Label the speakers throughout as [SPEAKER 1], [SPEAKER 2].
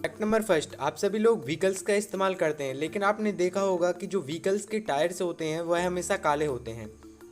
[SPEAKER 1] Fact number first, आप सभी लोग व्हीकल्स का इस्तेमाल करते हैं, लेकिन आपने देखा होगा कि जो व्हीकल्स के टायर्स होते हैं वह हमेशा काले होते हैं,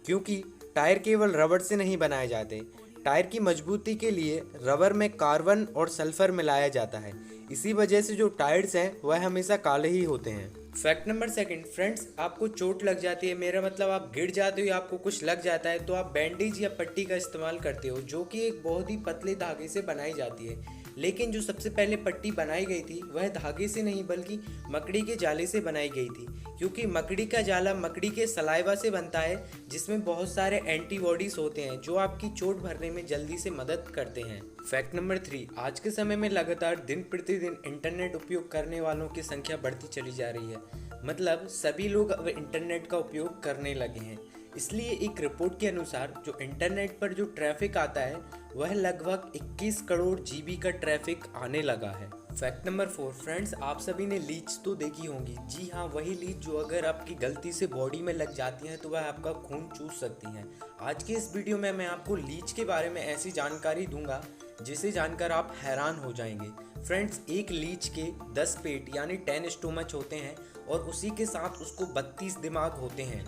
[SPEAKER 1] क्योंकि टायर केवल रबड़ से नहीं बनाए जाते। टायर की मजबूती के लिए रबर में कार्बन और सल्फर मिलाया जाता है। इसी वजह से जो टायर्स हैं वह हमेशा काले ही होते हैं। फैक्ट नंबर सेकंड, फ्रेंड्स, आपको चोट लग जाती है, मेरा मतलब आप गिर जाते हो या आपको कुछ लग जाता है, तो आप बैंडेज या पट्टी का इस्तेमाल करते हो, जो कि एक बहुत ही पतले धागे से बनाई जाती है। लेकिन जो सबसे पहले पट्टी बनाई गई थी वह धागे से नहीं बल्कि मकड़ी के जाले से बनाई गई थी, क्योंकि मकड़ी का जाला मकड़ी के सलाइवा से बनता है, जिसमें बहुत सारे एंटीबॉडीज होते हैं जो आपकी चोट भरने में जल्दी से मदद करते हैं। फैक्ट नंबर 3, आज के समय में लगातार दिन प्रतिदिन इंटरनेट उपयोग करने वालों की संख्या बढ़ती चली जा रही है। मतलब सभी लोग अब इंटरनेट का उपयोग करने लगे हैं। इसलिए एक रिपोर्ट के अनुसार जो इंटरनेट पर जो ट्रैफिक आता है वह लगभग 21 करोड़ जीबी का ट्रैफिक आने लगा है। फैक्ट नंबर 4, फ्रेंड्स, आप सभी ने लीच तो देखी होंगी। जी हाँ, वही लीच जो अगर आपकी गलती से बॉडी में लग जाती है तो वह आपका खून चूस सकती हैं। आज के इस वीडियो में मैं आपको लीच के बारे में ऐसी जानकारी दूंगा जिसे जानकर आप हैरान हो जाएंगे। फ्रेंड्स, एक लीच के 10 पेट यानी 10 स्टोमच होते हैं और उसी के साथ उसको 32 दिमाग होते हैं।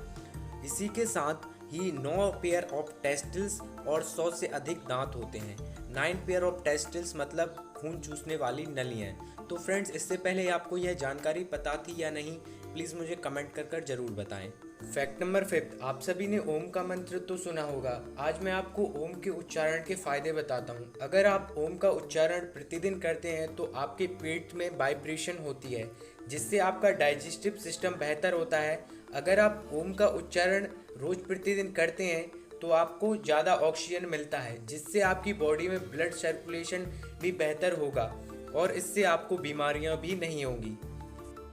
[SPEAKER 1] इसी के साथ ही 9 पेयर ऑफ टेस्टिल्स और 100 से अधिक दांत होते हैं। 9 पेयर ऑफ टेस्टिल्स मतलब खून चूसने वाली नलियाँ। तो फ्रेंड्स, इससे पहले आपको यह जानकारी पता थी या नहीं, प्लीज़ मुझे कमेंट कर जरूर बताएं। फैक्ट नंबर 5, आप सभी ने ओम का मंत्र तो सुना होगा। आज मैं आपको ओम के उच्चारण के फायदे बताता हूँ। अगर आप ओम का उच्चारण प्रतिदिन करते हैं तो आपके पेट में वाइब्रेशन होती है, जिससे आपका डाइजेस्टिव सिस्टम बेहतर होता है। अगर आप ओम का उच्चारण रोज प्रतिदिन करते हैं तो आपको ज़्यादा ऑक्सीजन मिलता है, जिससे आपकी बॉडी में ब्लड सर्कुलेशन भी बेहतर होगा और इससे आपको बीमारियां भी नहीं होंगी।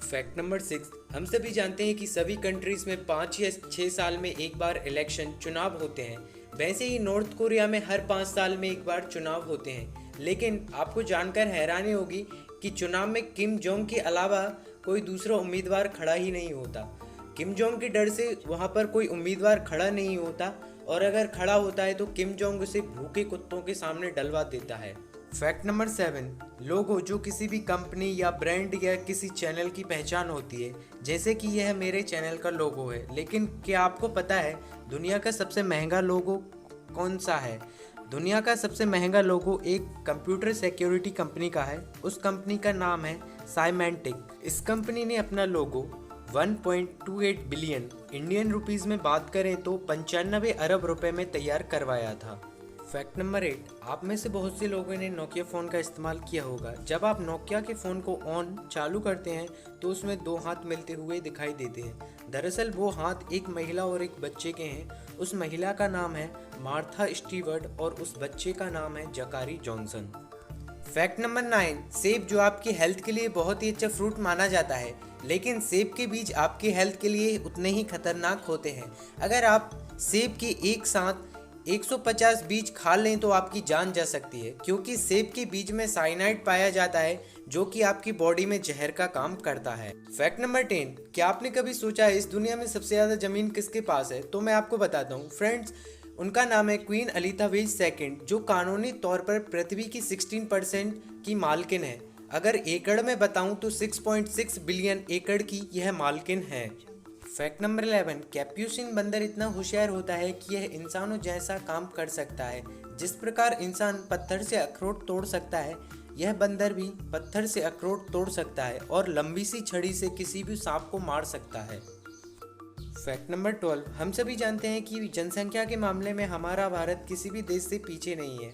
[SPEAKER 1] फैक्ट नंबर 6, हम सभी जानते हैं कि सभी कंट्रीज में 5 या 6 साल में एक बार इलेक्शन चुनाव होते हैं। वैसे ही नॉर्थ कोरिया में हर 5 साल में एक बार चुनाव होते हैं। लेकिन आपको जानकर हैरानी होगी कि चुनाव में किम जोंग के अलावा कोई दूसरा उम्मीदवार खड़ा ही नहीं होता। किम जोंग के डर से वहाँ पर कोई उम्मीदवार खड़ा नहीं होता, और अगर खड़ा होता है तो किम जोंग उसे भूखे कुत्तों के सामने डलवा देता है। फैक्ट नंबर 7, लोगो जो किसी भी कंपनी या ब्रांड या किसी चैनल की पहचान होती है, जैसे कि यह मेरे चैनल का लोगो है। लेकिन क्या आपको पता है दुनिया का सबसे महंगा लोगो कौन सा है? दुनिया का सबसे महंगा लोगो एक कंप्यूटर सिक्योरिटी कंपनी का है। उस कंपनी का नाम है साइमेंटिक। इस कंपनी ने अपना लोगो 1.28 बिलियन इंडियन रुपीस में बात करें तो 95 अरब रुपए में तैयार करवाया था। फैक्ट नंबर 8, आप में से बहुत से लोगों ने नोकिया फ़ोन का इस्तेमाल किया होगा। जब आप नोकिया के फ़ोन को ऑन चालू करते हैं तो उसमें 2 हाथ मिलते हुए दिखाई देते हैं। दरअसल वो हाथ एक महिला और एक बच्चे के हैं। उस महिला का नाम है मार्था स्टीवर्ट और उस बच्चे का नाम है जकारी जॉनसन। फैक्ट नंबर 9, सेब जो आपकी हेल्थ के लिए बहुत ही अच्छा फ्रूट माना जाता है, लेकिन सेब के बीज आपकी हेल्थ के लिए उतने ही खतरनाक होते हैं। अगर आप सेब के एक साथ 150 बीज खा लें तो आपकी जान जा सकती है, क्योंकि सेब के बीज में साइनाइड पाया जाता है, जो कि आपकी बॉडी में जहर का काम करता है। फैक्ट नंबर 10, क्या आपने कभी सोचा है इस दुनिया में सबसे ज़्यादा ज़मीन किसके पास है? तो मैं आपको बताता हूँ फ्रेंड्स, उनका नाम है क्वीन एलिजाबेथ सेकंड, जो कानूनी तौर पर पृथ्वी की 16% की मालकिन है। अगर एकड़ में बताऊं तो 6.6 बिलियन एकड़ की यह मालकिन है। फैक्ट नंबर 11, कैप्यूसिन बंदर इतना होशियार होता है कि यह इंसानों जैसा काम कर सकता है। जिस प्रकार इंसान पत्थर से अखरोट तोड़ सकता है, यह बंदर भी पत्थर से अखरोट तोड़ सकता है और लंबी सी छड़ी से किसी भी सांप को मार सकता है। फैक्ट नंबर 12, हम सभी जानते हैं कि जनसंख्या के मामले में हमारा भारत किसी भी देश से पीछे नहीं है।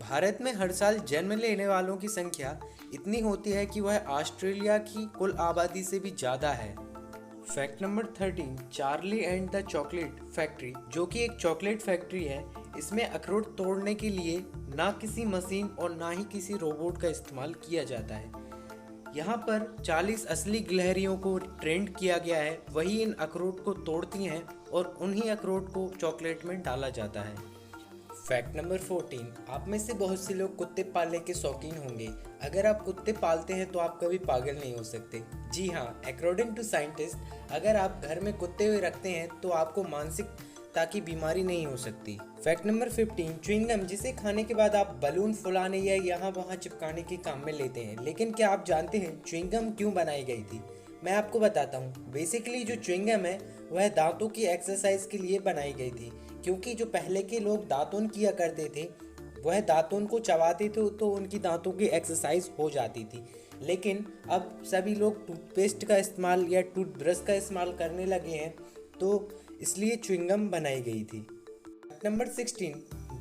[SPEAKER 1] भारत में हर साल जन्म लेने वालों की संख्या इतनी होती है कि वह ऑस्ट्रेलिया की कुल आबादी से भी ज़्यादा है। Fact number 13, Charlie and the chocolate factory, जो कि एक चॉकलेट फैक्ट्री है, इसमें अखरोट तोड़ने के लिए ना किसी मशीन और ना ही किसी रोबोट का इस्तेमाल किया जाता है। यहाँ पर 40 असली गिलहरियों को ट्रेंड किया गया है, वही इन अखरोट को तोड़ती हैं और उन्हीं अखरोट को चॉकलेट में डाला जाता है। फैक्ट नंबर 14, आप में से बहुत से लोग कुत्ते पालने के शौकीन होंगे। अगर आप कुत्ते पालते हैं तो आप कभी पागल नहीं हो सकते। जी हाँ, अकॉर्डिंग टू साइंटिस्ट, अगर आप घर में कुत्ते रखते हैं तो आपको मानसिक ताकि बीमारी नहीं हो सकती। फैक्ट नंबर 15, च्युइंगम जिसे खाने के बाद आप बलून फुलाने या यहाँ वहाँ चिपकाने के काम में लेते हैं। लेकिन क्या आप जानते हैं च्युइंगम क्यों बनाई गई थी? मैं आपको बताता हूँ। बेसिकली जो च्युइंगम है वह दांतों की एक्सरसाइज के लिए बनाई गई थी, क्योंकि जो पहले के लोग दातुन किया करते थे वह दातुन को चबाते थे तो उनकी दांतों की एक्सरसाइज हो जाती थी। लेकिन अब सभी लोग टूथपेस्ट का इस्तेमाल या टूथब्रश का इस्तेमाल करने लगे हैं, तो इसलिए च्युइंगम बनाई गई थी। नंबर 16,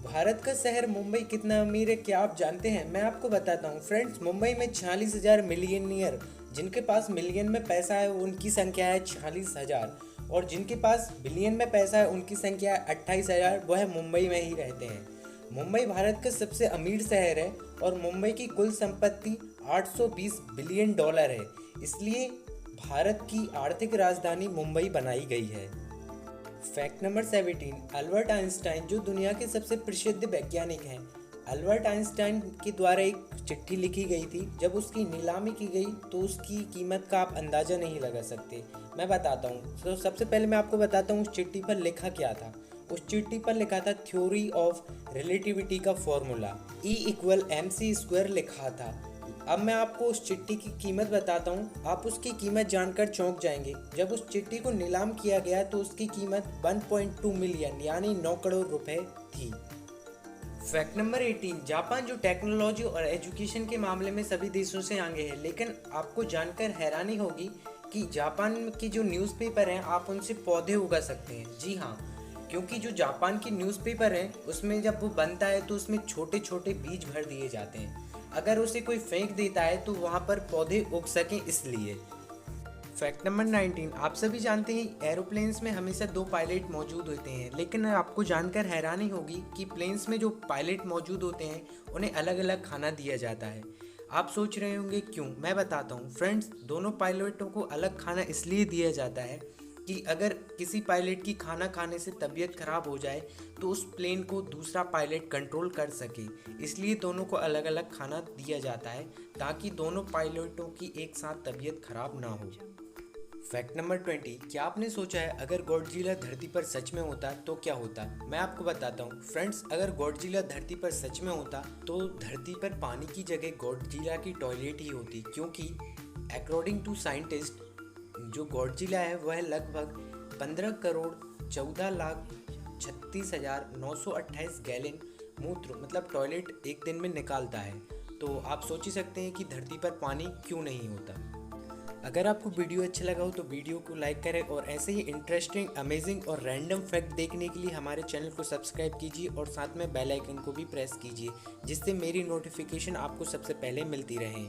[SPEAKER 1] भारत का शहर मुंबई कितना अमीर है, क्या आप जानते हैं? मैं आपको बताता हूँ फ्रेंड्स। मुंबई में 46,000 मिलियनियर, जिनके पास मिलियन में पैसा है उनकी संख्या है 46,000, और जिनके पास बिलियन में पैसा है उनकी संख्या है 28,000। वह मुंबई में ही रहते हैं। मुंबई भारत का सबसे अमीर शहर है और मुंबई की कुल संपत्ति 820 बिलियन डॉलर है। इसलिए भारत की आर्थिक राजधानी मुंबई बनाई गई है। फैक्ट नंबर 17, अल्बर्ट आइंस्टाइन जो दुनिया के सबसे प्रसिद्ध वैज्ञानिक हैं। अल्बर्ट आइंस्टाइन के द्वारा एक चिट्ठी लिखी गई थी। जब उसकी नीलामी की गई तो उसकी कीमत का आप अंदाज़ा नहीं लगा सकते। मैं बताता हूँ। तो सबसे पहले मैं आपको बताता हूँ उस चिट्ठी पर लिखा क्या था। उस चिट्ठी पर लिखा था थ्योरी ऑफ रिलेटिविटी का फॉर्मूला E=mc² लिखा था। अब मैं आपको उस चिट्ठी की कीमत बताता हूँ। आप उसकी कीमत जानकर चौंक जाएंगे। जब उस चिट्ठी को नीलाम किया गया तो उसकी कीमत 1.2 मिलियन यानी 9 करोड़ रुपए थी। फैक्ट नंबर 18, जापान जो टेक्नोलॉजी और एजुकेशन के मामले में सभी देशों से आगे है। लेकिन आपको जानकर हैरानी होगी कि जापान की जो न्यूज़पेपर हैं आप उनसे पौधे उगा सकते हैं। जी हाँ, क्योंकि जो जापान की न्यूज़पेपर है उसमें जब वो बनता है तो उसमें छोटे छोटे बीज भर दिए जाते हैं। अगर उसे कोई फेंक देता है तो वहाँ पर पौधे उग सकें इसलिए। फैक्ट नंबर 19, आप सभी जानते हैं एरोप्लेन्स में हमेशा 2 पायलट मौजूद होते हैं। लेकिन आपको जानकर हैरानी होगी कि प्लेन्स में जो पायलट मौजूद होते हैं उन्हें अलग अलग खाना दिया जाता है। आप सोच रहे होंगे क्यों? मैं बताता हूँ फ्रेंड्स। दोनों पायलटों को अलग खाना इसलिए दिया जाता है कि अगर किसी पायलट की खाना खाने से तबीयत खराब हो जाए तो उस प्लेन को दूसरा पायलट कंट्रोल कर सके। इसलिए दोनों को अलग अलग खाना दिया जाता है ताकि दोनों पायलटों की एक साथ तबीयत खराब ना हो। फैक्ट नंबर 20, क्या आपने सोचा है अगर गॉडजिला धरती पर सच में होता तो क्या होता? मैं आपको बताता हूँ फ्रेंड्स। अगर गॉडजिला धरती पर सच में होता तो धरती पर पानी की जगह गॉडजिला की टॉयलेट ही होती, क्योंकि अकॉर्डिंग टू साइंटिस्ट जो गॉडजिला है वह लगभग 15 करोड़ 14,36,928 गैलन मूत्र मतलब टॉयलेट एक दिन में निकालता है। तो आप सोच ही सकते हैं कि धरती पर पानी क्यों नहीं होता। अगर आपको वीडियो अच्छा लगा हो तो वीडियो को लाइक करें और ऐसे ही इंटरेस्टिंग, अमेजिंग और रैंडम फैक्ट देखने के लिए हमारे चैनल को सब्सक्राइब कीजिए और साथ में बेल आइकन को भी प्रेस कीजिए, जिससे मेरी नोटिफिकेशन आपको सबसे पहले मिलती रहे।